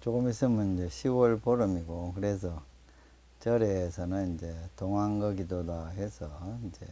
조금 있으면 이제 10월 보름이고, 그래서 절에서는 이제 동안거기도다 해서 이제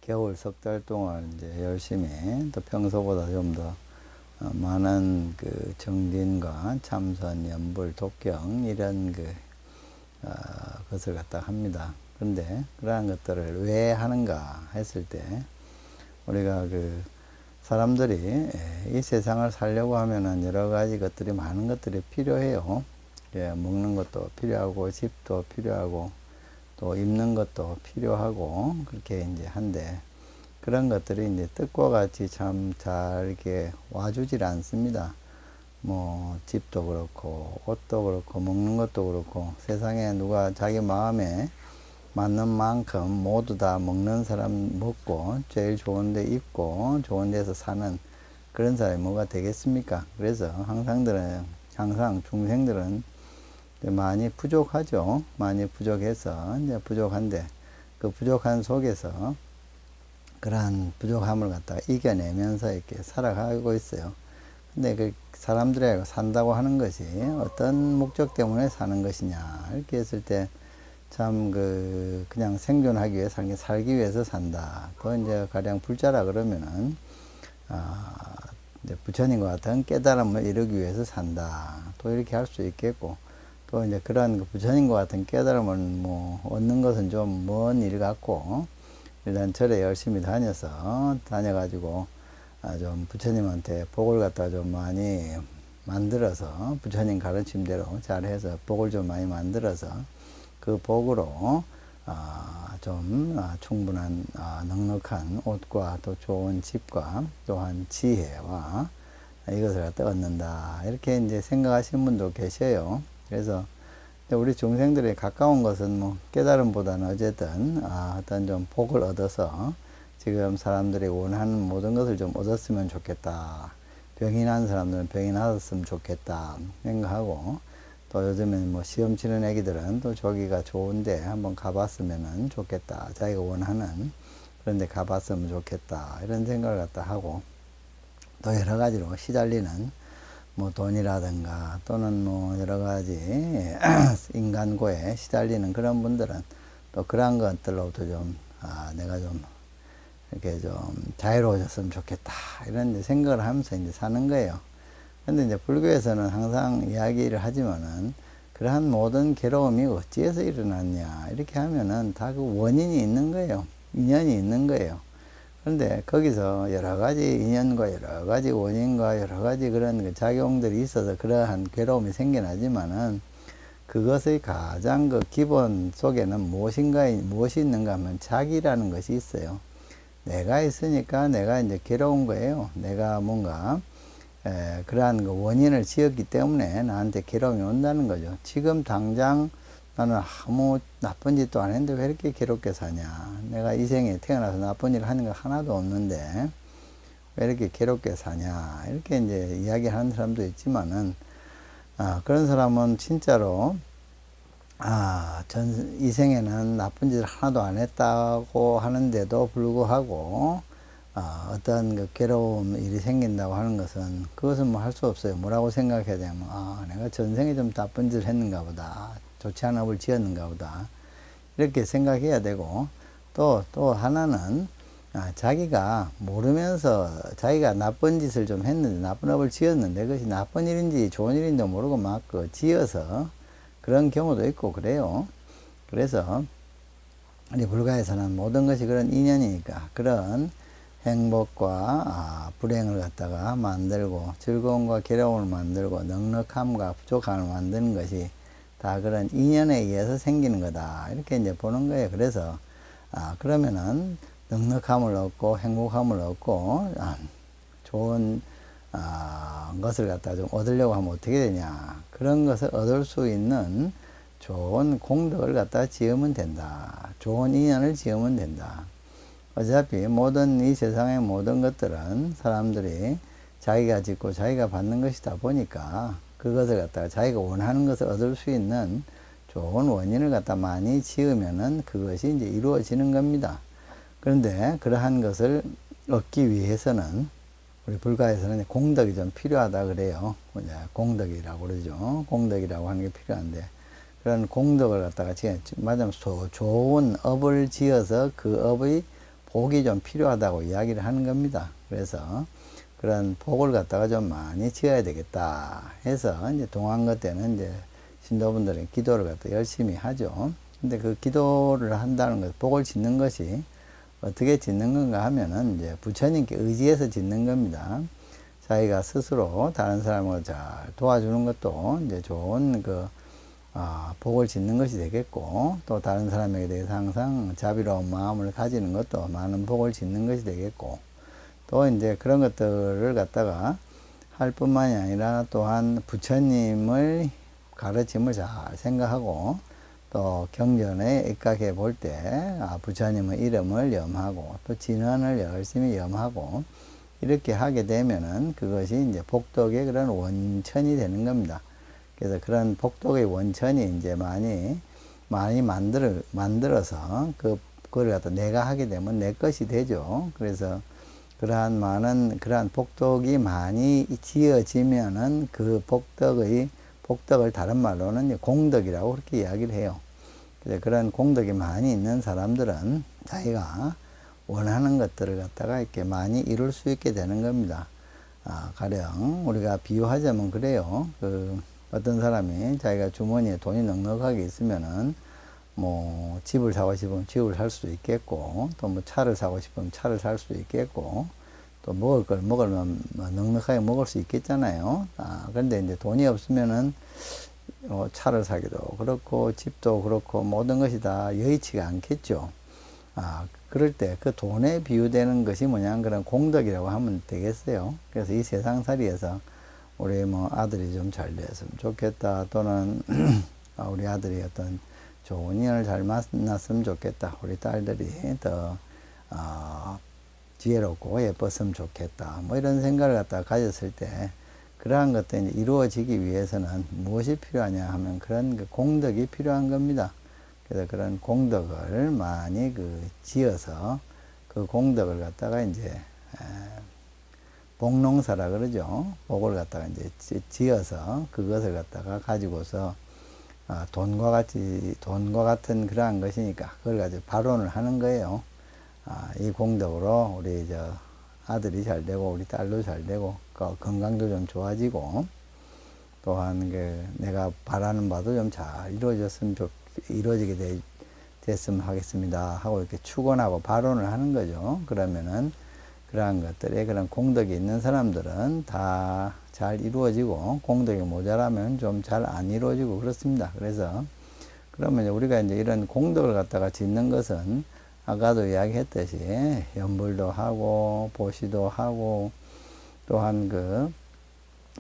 겨울 석 달 동안 이제 열심히 또 평소보다 좀 더 많은 그 정진과 참선, 연불, 독경 이런 것을 갖다 합니다. 그런데 그러한 것들을 왜 하는가 했을 때 우리가 사람들이 이 세상을 살려고 하면은 여러 가지 것들이 많은 것들이 필요해요. 먹는 것도 필요하고 집도 필요하고 또 입는 것도 필요하고 그렇게 이제 한데 그런 것들이 이제 뜻과 같이 참 잘 이렇게 와주질 않습니다. 뭐 집도 그렇고 옷도 그렇고 먹는 것도 그렇고 세상에 누가 자기 마음에 맞는 만큼 모두 다 먹는 사람 먹고 제일 좋은 데 입고 좋은 데서 사는 그런 사람이 뭐가 되겠습니까? 그래서 항상 중생들은 많이 부족하죠. 많이 부족해서 이제 부족한데 그 부족한 속에서 그러한 부족함을 갖다가 이겨내면서 이렇게 살아가고 있어요. 근데 그 사람들하고 산다고 하는 것이 어떤 목적 때문에 사는 것이냐 이렇게 했을 때 참 그냥 생존하기 위해 살기 위해서 산다. 또 이제 가령 불자라 그러면은 이제 부처님과 같은 깨달음을 이루기 위해서 산다. 또 이렇게 할 수 있겠고 또 이제 그런 부처님과 같은 깨달음을 뭐 얻는 것은 좀 먼 일 같고 일단 절에 열심히 다녀가지고 좀 부처님한테 복을 갖다 좀 많이 만들어서 부처님 가르침대로 잘해서 복을 좀 많이 만들어서 그 복으로 좀 충분한 넉넉한 옷과 또 좋은 집과 또한 지혜와 이것을 갖다 얻는다 이렇게 이제 생각하시는 분도 계셔요. 그래서 우리 중생들이 가까운 것은 뭐 깨달음보다는 어쨌든 어떤 좀 복을 얻어서 지금 사람들이 원하는 모든 것을 좀 얻었으면 좋겠다. 병이 난 사람들은 병이 나았으면 좋겠다 생각하고 또 요즘엔 뭐 시험 치는 애기들은 또 저기가 좋은데 한번 가봤으면 좋겠다. 자기가 원하는 그런 데 가봤으면 좋겠다. 이런 생각을 갖다 하고 또 여러 가지로 시달리는 뭐 돈이라든가 또는 뭐 여러 가지 인간고에 시달리는 그런 분들은 또 그러한 것들로부터 좀 내가 좀 이렇게 좀 자유로워졌으면 좋겠다 이런 생각을 하면서 이제 사는 거예요. 근데 이제 불교에서는 항상 이야기를 하지만은 그러한 모든 괴로움이 어찌해서 일어났냐 이렇게 하면은 다 그 원인이 있는 거예요. 인연이 있는 거예요. 그런데 거기서 여러 가지 인연과 여러 가지 원인과 여러 가지 그런 작용들이 있어서 그러한 괴로움이 생겨나지만은 그것의 가장 기본 속에는 무엇이 있는가 하면 자기라는 것이 있어요. 내가 있으니까 내가 이제 괴로운 거예요. 내가 뭔가 그러한 원인을 지었기 때문에 나한테 괴로움이 온다는 거죠. 지금 당장 나는 아무 나쁜 짓도 안 했는데 왜 이렇게 괴롭게 사냐. 내가 이 생에 태어나서 나쁜 일을 하는 거 하나도 없는데 왜 이렇게 괴롭게 사냐. 이렇게 이제 이야기하는 사람도 있지만은, 그런 사람은 진짜로, 이 생에는 나쁜 짓을 하나도 안 했다고 하는데도 불구하고, 어떤 그 괴로움 일이 생긴다고 하는 것은 그것은 뭐 할 수 없어요. 뭐라고 생각해야 되냐면 내가 전생에 좀 나쁜 짓을 했는가 보다. 좋지 않은 업을 지었는가 보다. 이렇게 생각해야 되고 또 하나는 자기가 모르면서 자기가 나쁜 짓을 좀 했는데 나쁜 업을 지었는데 그것이 나쁜 일인지 좋은 일인지 모르고 막 지어서 그런 경우도 있고 그래요. 그래서 우리 불가에서는 모든 것이 그런 인연이니까 그런 행복과 불행을 갖다가 만들고 즐거움과 괴로움을 만들고 넉넉함과 부족함을 만드는 것이 다 그런 인연에 의해서 생기는 거다 이렇게 이제 보는 거예요. 그래서 그러면은 넉넉함을 얻고 행복함을 얻고 좋은 것을 갖다가 좀 얻으려고 하면 어떻게 되냐. 그런 것을 얻을 수 있는 좋은 공덕을 갖다가 지으면 된다. 좋은 인연을 지으면 된다. 어차피 이 세상의 모든 것들은 사람들이 자기가 짓고 자기가 받는 것이다 보니까 그것을 갖다가 자기가 원하는 것을 얻을 수 있는 좋은 원인을 갖다 많이 지으면은 그것이 이제 이루어지는 겁니다. 그런데 그러한 것을 얻기 위해서는 우리 불가에서는 공덕이 좀 필요하다 그래요. 공덕이라고 그러죠. 공덕이라고 하는 게 필요한데, 그런 공덕을 갖다가 말하자면 좋은 업을 지어서 그 업의 복이 좀 필요하다고 이야기를 하는 겁니다. 그래서 그런 복을 갖다가 좀 많이 지어야 되겠다 해서 이제 동안거 때는 이제 신도분들은 기도를 갖다 열심히 하죠. 근데 그 기도를 한다는 것, 복을 짓는 것이 어떻게 짓는 건가 하면은 이제 부처님께 의지해서 짓는 겁니다. 자기가 스스로 다른 사람을 잘 도와주는 것도 이제 좋은 복을 짓는 것이 되겠고, 또 다른 사람에게 대해서 항상 자비로운 마음을 가지는 것도 많은 복을 짓는 것이 되겠고, 또 이제 그런 것들을 갖다가 할 뿐만이 아니라 또한 부처님의 가르침을 잘 생각하고, 또 경전에 입각해 볼 때 부처님의 이름을 염하고, 또 진언을 열심히 염하고, 이렇게 하게 되면은 그것이 이제 복덕의 그런 원천이 되는 겁니다. 그래서 그런 복덕의 원천이 이제 많이 만들어서 그걸 갖다 내가 하게 되면 내 것이 되죠. 그래서 그러한 복덕이 많이 지어지면은 그 복덕을 다른 말로는 공덕이라고 그렇게 이야기를 해요. 그래서 그런 공덕이 많이 있는 사람들은 자기가 원하는 것들을 갖다가 이렇게 많이 이룰 수 있게 되는 겁니다. 가령 우리가 비유하자면 그래요. 어떤 사람이 자기가 주머니에 돈이 넉넉하게 있으면은 뭐 집을 사고 싶으면 집을 살 수도 있겠고, 또 뭐 차를 사고 싶으면 차를 살 수도 있겠고, 또 먹을 걸 먹으면 넉넉하게 먹을 수 있겠잖아요. 그런데 이제 돈이 없으면은 차를 사기도 그렇고 집도 그렇고 모든 것이 다 여의치가 않겠죠. 그럴 때 그 돈에 비유되는 것이 뭐냐, 그런 공덕이라고 하면 되겠어요. 그래서 이 세상살이에서 우리 뭐 아들이 좀 잘 됐으면 좋겠다, 또는 우리 아들이 어떤 좋은 인연을 잘 만났으면 좋겠다, 우리 딸들이 더 지혜롭고 예뻤으면 좋겠다, 뭐 이런 생각을 갖다가 가졌을 때, 그러한 것들이 이루어지기 위해서는 무엇이 필요하냐 하면 그런 공덕이 필요한 겁니다. 그래서 그런 공덕을 많이 지어서 그 공덕을 갖다가 이제 복농사라 그러죠. 복을 갖다가 이제 지어서 그것을 갖다가 가지고서 돈과 같은 그러한 것이니까 그걸 가지고 발언을 하는 거예요. 이 공덕으로 우리 아들이 잘 되고 우리 딸도 잘 되고 건강도 좀 좋아지고, 또한 내가 바라는 바도 좀 잘 이루어지게 됐으면 하겠습니다 하고 이렇게 축원하고 발언을 하는 거죠. 그러면은 그러한 것들에 그런 공덕이 있는 사람들은 다 잘 이루어지고, 공덕이 모자라면 좀 잘 안 이루어지고 그렇습니다. 그래서 그러면 우리가 이제 이런 공덕을 갖다가 짓는 것은 아까도 이야기했듯이 연불도 하고 보시도 하고, 또한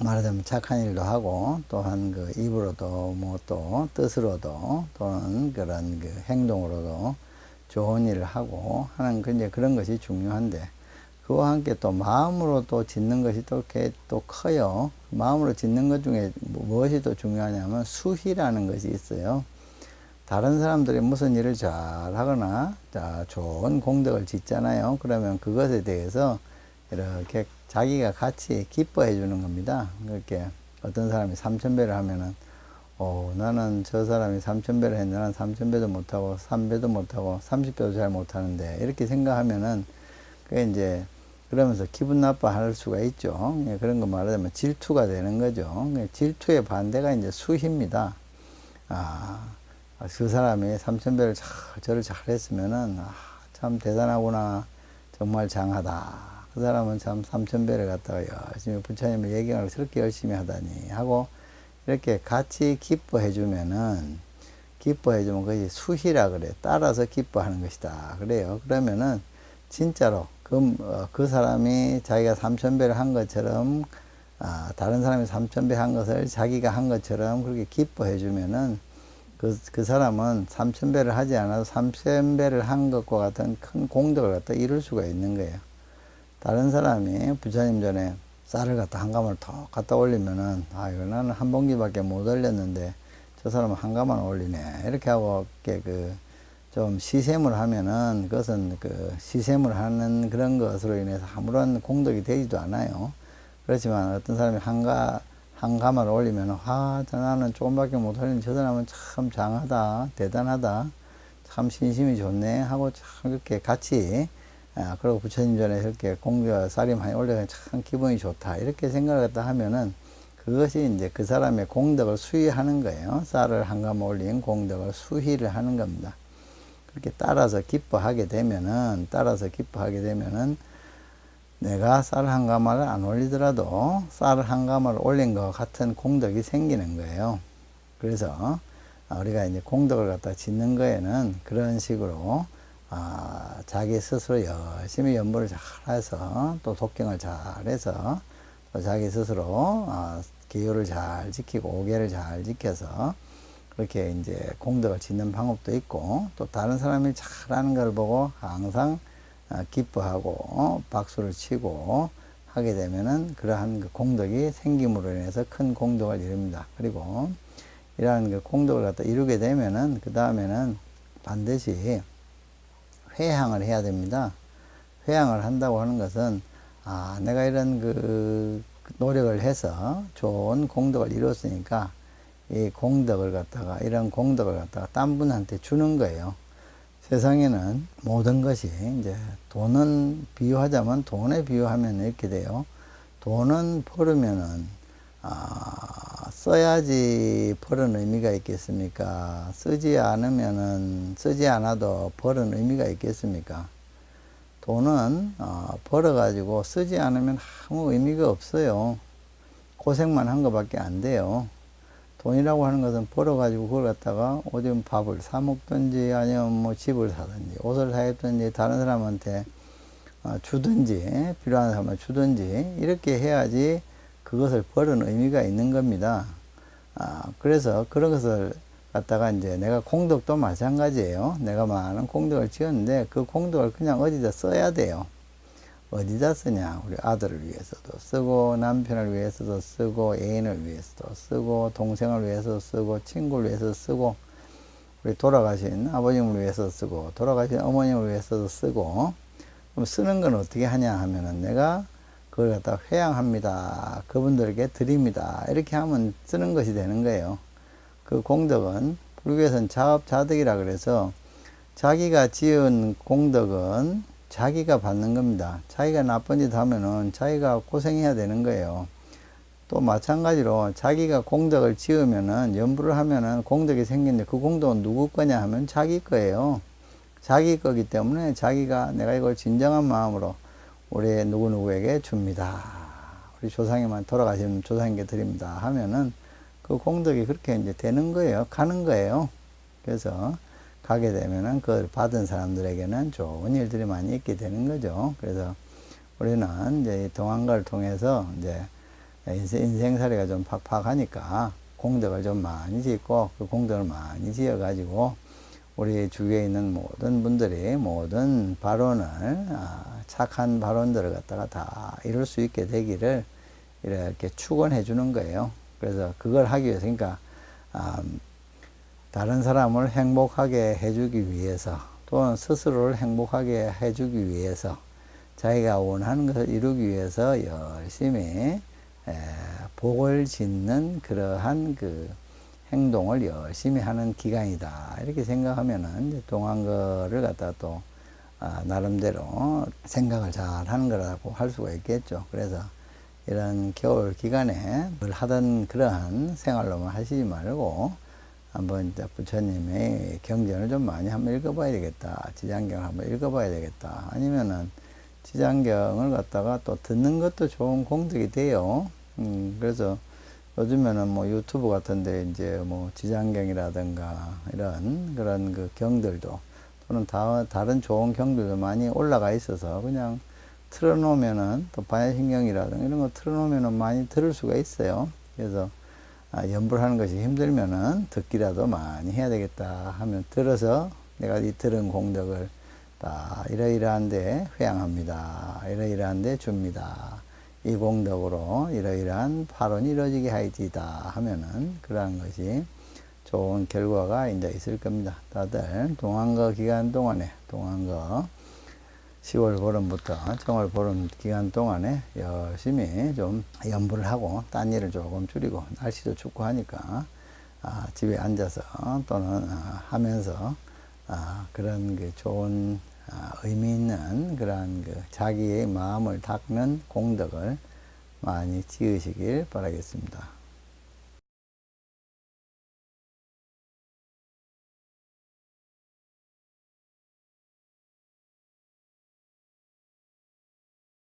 말하자면 착한 일도 하고, 또한 입으로도 뭐 또 뜻으로도 또는 그런 행동으로도 좋은 일을 하고 하는 이제 그런 것이 중요한데, 그와 함께 또 마음으로 또 짓는 것이 또 커요. 마음으로 짓는 것 중에 무엇이 또 중요하냐면 수희라는 것이 있어요. 다른 사람들이 무슨 일을 잘 하거나 좋은 공덕을 짓잖아요. 그러면 그것에 대해서 이렇게 자기가 같이 기뻐해 주는 겁니다. 그렇게 어떤 사람이 3000배를 하면은 나는 저 사람이 3000배를 했는데 나는 3000배도 못하고 3배도 못하고 30배도 잘 못하는데, 이렇게 생각하면은 그게 이제 그러면서 기분 나빠할 수가 있죠. 그런 거 말하자면 질투가 되는 거죠. 질투의 반대가 이제 수희입니다. 그 사람이 3000배를 저를 잘했으면은 참 대단하구나, 정말 장하다, 그 사람은 참 3000배를 갖다가 열심히 부처님의 예경을 그렇게 열심히 하다니 하고 이렇게 같이 기뻐해 주면 그것이 수희라 그래. 따라서 기뻐하는 것이다 그래요. 그러면은 진짜로 그 사람이 자기가 3000배를 한 것처럼 다른 사람이 3000배 한 것을 자기가 한 것처럼 그렇게 기뻐해 주면은 그 사람은 3000배를 하지 않아도 3000배를 한 것과 같은 큰 공덕을 갖다 이룰 수가 있는 거예요. 다른 사람이 부처님 전에 쌀을 갖다 한 가마를 더 갖다 올리면은 이거 나는 한 봉지밖에 못 올렸는데 저 사람은 한 가마를 올리네, 이렇게 하고 이렇게 좀 시샘을 하면은 그것은 그 시샘을 하는 그런 것으로 인해서 아무런 공덕이 되지도 않아요. 그렇지만 어떤 사람이 한 가마를 올리면, 저 나는 조금밖에 못 올리는 저 사람은 참 장하다, 대단하다, 참 신심이 좋네 하고 참 이렇게 같이, 그리고 부처님 전에 이렇게 쌀이 많이 올려서 참 기분이 좋다, 이렇게 생각을 했다 하면은 그것이 이제 그 사람의 공덕을 수휘하는 거예요. 쌀을 한 가마 올린 공덕을 수휘를 하는 겁니다. 그렇게 따라서 기뻐하게 되면은, 내가 쌀 한 가마를 안 올리더라도 쌀을 한 가마를 올린 것 같은 공덕이 생기는 거예요. 그래서 우리가 이제 공덕을 갖다 짓는 거에는 그런 식으로 자기 스스로 열심히 연보를 잘해서, 또 독경을 잘해서, 또 자기 스스로 기율을 잘 지키고 오계를 잘 지켜서 그렇게 이제 공덕을 짓는 방법도 있고, 또 다른 사람이 잘하는 걸 보고 항상 기뻐하고 박수를 치고 하게 되면은 그러한 그 공덕이 생김으로 인해서 큰 공덕을 이룹니다. 그리고 이러한 그 공덕을 갖다 이루게 되면은 그 다음에는 반드시 회향을 해야 됩니다. 회향을 한다고 하는 것은 내가 이런 그 노력을 해서 좋은 공덕을 이뤘으니까 이 공덕을 갖다가, 이런 공덕을 갖다가 딴 분한테 주는 거예요. 세상에는 모든 것이 이제 돈은 비유하자면, 돈에 비유하면 이렇게 돼요. 돈은 벌으면은 써야지 벌은 의미가 있겠습니까? 쓰지 않아도 벌은 의미가 있겠습니까? 돈은 벌어가지고 쓰지 않으면 아무 의미가 없어요. 고생만 한 것밖에 안 돼요. 돈이라고 하는 것은 벌어가지고 그걸 갖다가 오줌 밥을 사 먹든지, 아니면 뭐 집을 사든지, 옷을 사입든지, 다른 사람한테 주든지, 필요한 사람한테 주든지, 이렇게 해야지 그것을 벌은 의미가 있는 겁니다. 그래서 그런 것을 갖다가 이제 내가 공덕도 마찬가지예요. 내가 많은 공덕을 지었는데 그 공덕을 그냥 어디다 써야 돼요. 어디다 쓰냐? 우리 아들을 위해서도 쓰고, 남편을 위해서도 쓰고, 애인을 위해서도 쓰고, 동생을 위해서도 쓰고, 친구를 위해서도 쓰고, 우리 돌아가신 아버님을 위해서도 쓰고, 돌아가신 어머님을 위해서도 쓰고. 그럼 쓰는 건 어떻게 하냐 하면은, 내가 그걸 갖다 회양합니다, 그분들에게 드립니다, 이렇게 하면 쓰는 것이 되는 거예요. 그 공덕은 불교에서는 자업자득이라 그래서, 자기가 지은 공덕은 자기가 받는 겁니다. 자기가 나쁜 짓 하면은 자기가 고생해야 되는 거예요. 또 마찬가지로 자기가 공덕을 지으면은, 연부를 하면은 공덕이 생기는데 그 공덕은 누구 거냐 하면 자기 거예요. 자기 거기 때문에 자기가 내가 이걸 진정한 마음으로 우리 누구누구에게 줍니다, 우리 조상님만, 돌아가신 조상님께 드립니다 하면은 그 공덕이 그렇게 이제 되는 거예요. 가는 거예요. 그래서 가게 되면은 그 받은 사람들에게는 좋은 일들이 많이 있게 되는 거죠. 그래서 우리는 이제 이 동안가를 통해서 이제 인생살이가 좀 팍팍하니까 공덕을 좀 많이 짓고, 그 공덕을 많이 지어 가지고 우리 주위에 있는 모든 분들이 모든 발언을, 착한 발언들을 갖다가 다 이룰 수 있게 되기를 이렇게 축원해 주는 거예요. 그래서 그걸 하기 위해서, 그러니까 다른 사람을 행복하게 해주기 위해서, 또는 스스로를 행복하게 해주기 위해서, 자기가 원하는 것을 이루기 위해서 열심히 복을 짓는 그러한 그 행동을 열심히 하는 기간이다, 이렇게 생각하면은 동안거를 갖다 또 나름대로 생각을 잘 하는 거라고 할 수가 있겠죠. 그래서 이런 겨울 기간에 뭘 하던 그러한 생활로만 하시지 말고 한번 부처님의 경전을 좀 많이 한번 읽어봐야 되겠다, 지장경을 한번 읽어봐야 되겠다, 아니면은 지장경을 갖다가 또 듣는 것도 좋은 공덕이 돼요. 그래서 요즘에는 뭐 유튜브 같은데 이제 뭐 지장경이라든가 이런 그런 그 경들도, 또는 다른 좋은 경들도 많이 올라가 있어서 그냥 틀어놓으면은, 또 반야신경이라든가 이런 거 틀어놓으면은 많이 들을 수가 있어요. 그래서 연불 하는 것이 힘들면은 듣기라도 많이 해야 되겠다 하면 들어서, 내가 이 들은 공덕을 다 이러이러한데 회양합니다, 이러이러한데 줍니다, 이 공덕으로 이러이러한 발언이 이루어지게 하이지다 하면은 그러한 것이 좋은 결과가 이제 있을 겁니다. 다들 동안거 기간 동안에, 동안거 10월 보름부터 정월 보름 기간 동안에 열심히 좀 연구를 하고 딴 일을 조금 줄이고, 날씨도 춥고 하니까 집에 앉아서 또는 하면서 그런 그 좋은 의미 있는 그런 그 자기의 마음을 닦는 공덕을 많이 지으시길 바라겠습니다.